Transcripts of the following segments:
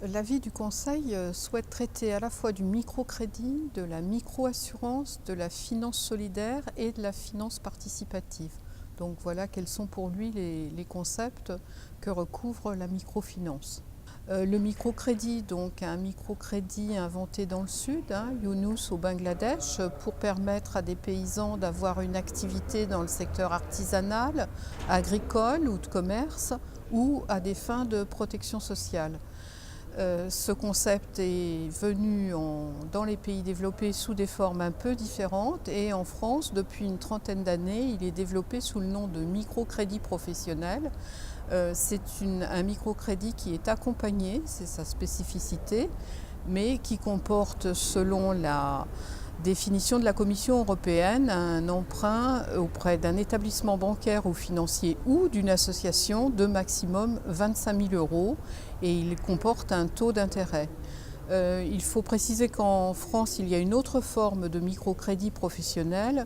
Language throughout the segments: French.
L'avis du Conseil souhaite traiter à la fois du microcrédit, de la microassurance, de la finance solidaire et de la finance participative. Donc voilà quels sont pour lui les concepts que recouvre la microfinance. Le microcrédit, donc un microcrédit inventé dans le sud, Younous au Bangladesh, pour permettre à des paysans d'avoir une activité dans le secteur artisanal, agricole ou de commerce, ou à des fins de protection sociale. Ce concept est venu dans les pays développés sous des formes un peu différentes et en France, depuis une trentaine d'années, il est développé sous le nom de microcrédit professionnel. C'est un microcrédit qui est accompagné, c'est sa spécificité, mais qui comporte, selon la définition de la Commission européenne, un emprunt auprès d'un établissement bancaire ou financier ou d'une association de maximum 25 000 € et il comporte un taux d'intérêt. Il faut préciser qu'en France, il y a une autre forme de microcrédit professionnel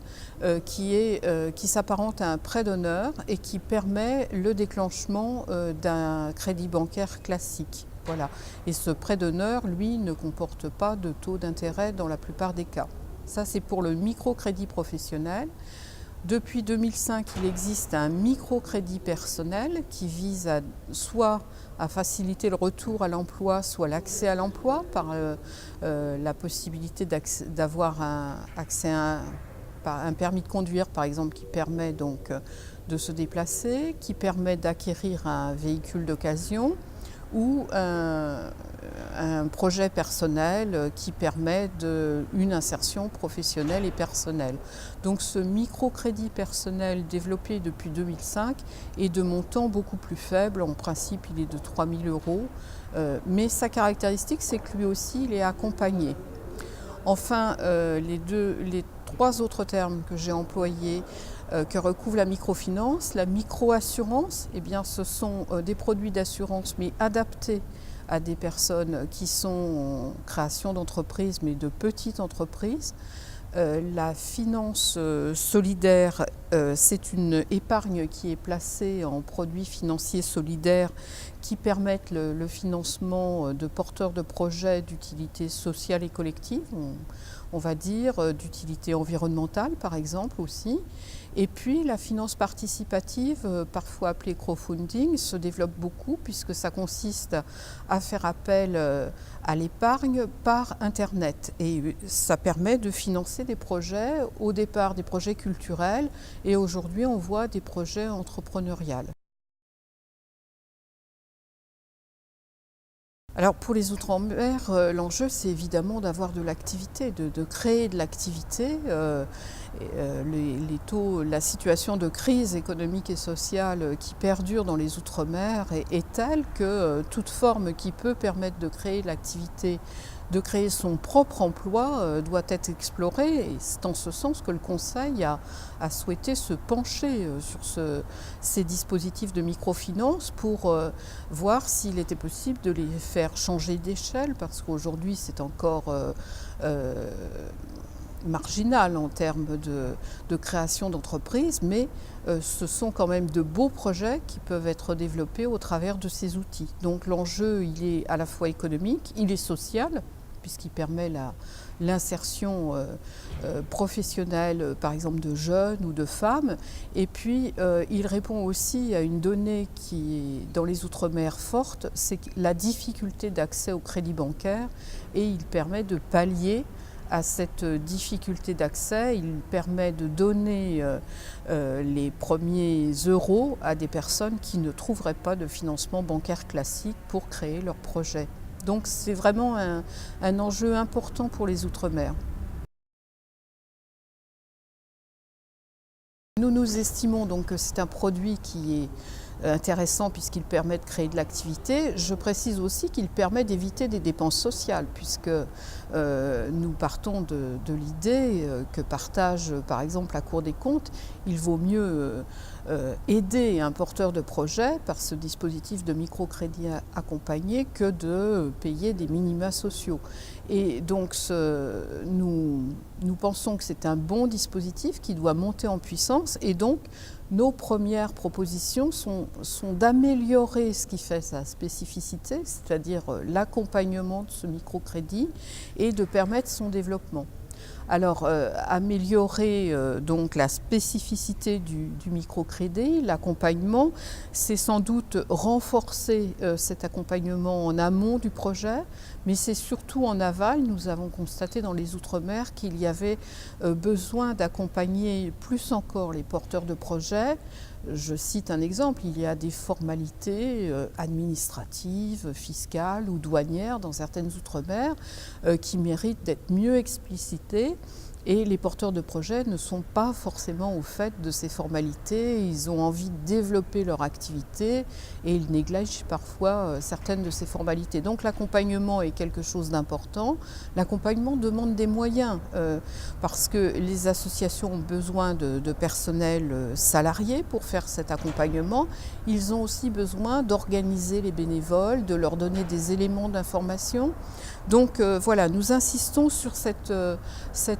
qui s'apparente à un prêt d'honneur et qui permet le déclenchement d'un crédit bancaire classique. Voilà. Et ce prêt d'honneur, lui, ne comporte pas de taux d'intérêt dans la plupart des cas. Ça, c'est pour le microcrédit professionnel. Depuis 2005, il existe un microcrédit personnel qui vise soit à faciliter le retour à l'emploi, soit l'accès à l'emploi par la possibilité d'avoir un permis de conduire, par exemple, qui permet donc de se déplacer, qui permet d'acquérir un véhicule d'occasion ou un projet personnel qui permet une insertion professionnelle et personnelle. Donc ce microcrédit personnel développé depuis 2005 est de montant beaucoup plus faible, en principe il est de 3 000 €, mais sa caractéristique c'est que lui aussi il est accompagné. Enfin, les trois autres termes que j'ai employés que recouvre la microfinance, la microassurance, eh bien, ce sont des produits d'assurance mais adaptés à des personnes qui sont en création d'entreprises mais de petites entreprises. La finance solidaire, c'est une épargne qui est placée en produits financiers solidaires qui permettent le financement de porteurs de projets d'utilité sociale et collective, on va dire, d'utilité environnementale par exemple aussi. Et puis la finance participative, parfois appelée crowdfunding, se développe beaucoup puisque ça consiste à faire appel à l'épargne par Internet. Et ça permet de financer des projets, au départ des projets culturels et aujourd'hui on voit des projets entrepreneuriaux. Alors pour les Outre-mer, l'enjeu c'est évidemment d'avoir de l'activité, de créer de l'activité. La situation de crise économique et sociale qui perdure dans les Outre-mer est telle que toute forme qui peut permettre de créer de l'activité, de créer son propre emploi doit être explorée. Et c'est en ce sens que le Conseil a souhaité se pencher sur ces dispositifs de microfinance pour voir s'il était possible de les faire changer d'échelle, parce qu'aujourd'hui c'est encore marginal en termes de création d'entreprises, mais ce sont quand même de beaux projets qui peuvent être développés au travers de ces outils. Donc l'enjeu, il est à la fois économique, il est social, puisqu'il permet l'insertion professionnelle, par exemple de jeunes ou de femmes, et puis il répond aussi à une donnée qui est dans les Outre-mer forte, c'est la difficulté d'accès au crédit bancaire, et il permet de pallier à cette difficulté d'accès. Il permet de donner les premiers euros à des personnes qui ne trouveraient pas de financement bancaire classique pour créer leur projet. Donc c'est vraiment un enjeu important pour les Outre-mer. Nous estimons donc que c'est un produit qui est intéressant puisqu'il permet de créer de l'activité. Je précise aussi qu'il permet d'éviter des dépenses sociales puisque nous partons de l'idée que partage par exemple la Cour des comptes, il vaut mieux aider un porteur de projet par ce dispositif de microcrédit accompagné que de payer des minima sociaux. Et donc nous pensons que c'est un bon dispositif qui doit monter en puissance, et donc nos premières propositions sont d'améliorer ce qui fait sa spécificité, c'est-à-dire l'accompagnement de ce microcrédit, et de permettre son développement. Alors, améliorer donc la spécificité du microcrédit, l'accompagnement, c'est sans doute renforcer cet accompagnement en amont du projet, mais c'est surtout en aval. Nous avons constaté dans les Outre-mer qu'il y avait besoin d'accompagner plus encore les porteurs de projets. Je cite un exemple, il y a des formalités administratives, fiscales ou douanières dans certaines Outre-mer qui méritent d'être mieux explicitées. Et les porteurs de projets ne sont pas forcément au fait de ces formalités, ils ont envie de développer leur activité et ils négligent parfois certaines de ces formalités. Donc l'accompagnement est quelque chose d'important. L'accompagnement demande des moyens parce que les associations ont besoin de personnel salarié pour faire cet accompagnement. Ils ont aussi besoin d'organiser les bénévoles, de leur donner des éléments d'information. Donc voilà, nous insistons sur cet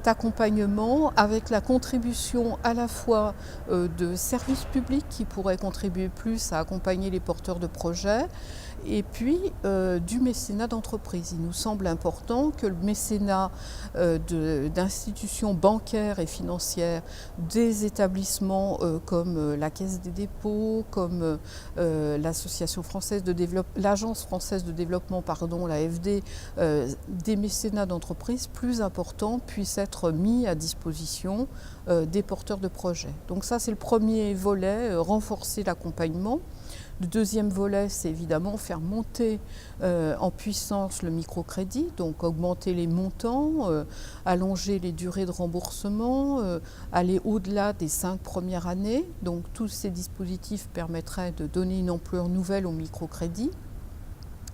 accompagnement avec la contribution à la fois de services publics qui pourraient contribuer plus à accompagner les porteurs de projets, et puis du mécénat d'entreprise. Il nous semble important que le mécénat d'institutions bancaires et financières, des établissements comme la Caisse des dépôts, comme l'Agence française de développement, l'AFD, des mécénats d'entreprise plus importants puissent être mis à disposition des porteurs de projets. Donc ça, c'est le premier volet, renforcer l'accompagnement. Le deuxième volet, c'est évidemment faire monter en puissance le microcrédit, donc augmenter les montants, allonger les durées de remboursement, aller au-delà des 5 premières années. Donc tous ces dispositifs permettraient de donner une ampleur nouvelle au microcrédit.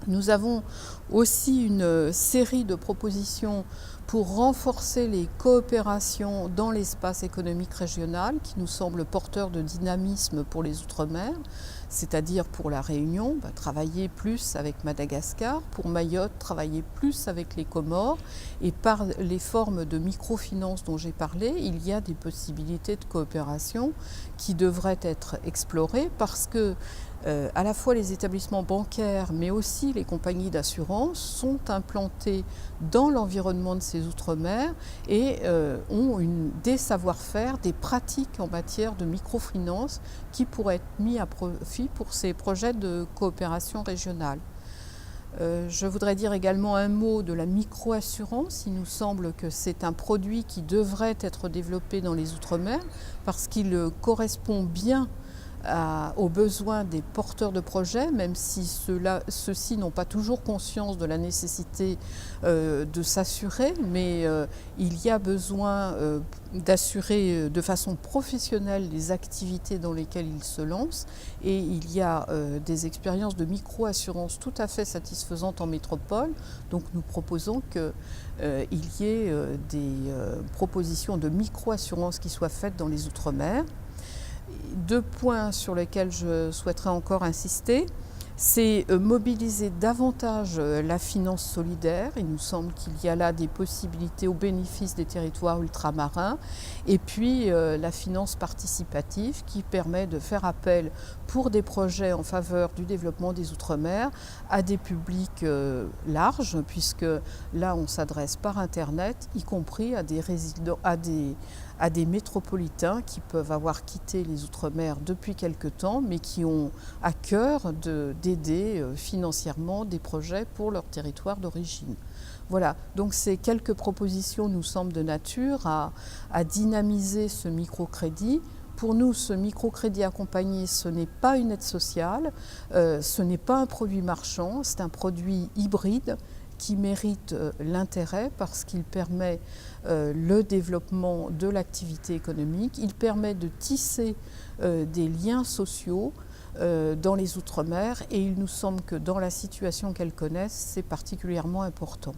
Nous avons aussi une série de propositions pour renforcer les coopérations dans l'espace économique régional qui nous semble porteur de dynamisme pour les Outre-mer, c'est-à-dire pour la Réunion, travailler plus avec Madagascar, pour Mayotte, travailler plus avec les Comores, et par les formes de microfinance dont j'ai parlé, il y a des possibilités de coopération qui devraient être explorées parce que à la fois les établissements bancaires mais aussi les compagnies d'assurance sont implantés dans l'environnement de ces Outre-mer et ont des savoir-faire, des pratiques en matière de microfinance qui pourraient être mis à profit pour ces projets de coopération régionale. Je voudrais dire également un mot de la micro-assurance. Il nous semble que c'est un produit qui devrait être développé dans les Outre-mer parce qu'il correspond bien aux besoins des porteurs de projets, même si ceux-ci n'ont pas toujours conscience de la nécessité de s'assurer, mais il y a besoin d'assurer de façon professionnelle les activités dans lesquelles ils se lancent, et il y a des expériences de micro-assurance tout à fait satisfaisantes en métropole, donc nous proposons qu'il y ait des propositions de micro-assurance qui soient faites dans les Outre-mer. 2 points sur lesquels je souhaiterais encore insister, c'est mobiliser davantage la finance solidaire. Il nous semble qu'il y a là des possibilités au bénéfice des territoires ultramarins. Et puis la finance participative qui permet de faire appel pour des projets en faveur du développement des Outre-mer à des publics larges, puisque là on s'adresse par Internet, y compris à des résidents, à des métropolitains qui peuvent avoir quitté les Outre-mer depuis quelque temps, mais qui ont à cœur d'aider financièrement des projets pour leur territoire d'origine. Voilà, donc ces quelques propositions nous semblent de nature à dynamiser ce microcrédit. Pour nous, ce microcrédit accompagné, ce n'est pas une aide sociale, ce n'est pas un produit marchand, c'est un produit hybride qui mérite l'intérêt parce qu'il permet le développement de l'activité économique, il permet de tisser des liens sociaux dans les Outre-mer, et il nous semble que dans la situation qu'elles connaissent, c'est particulièrement important.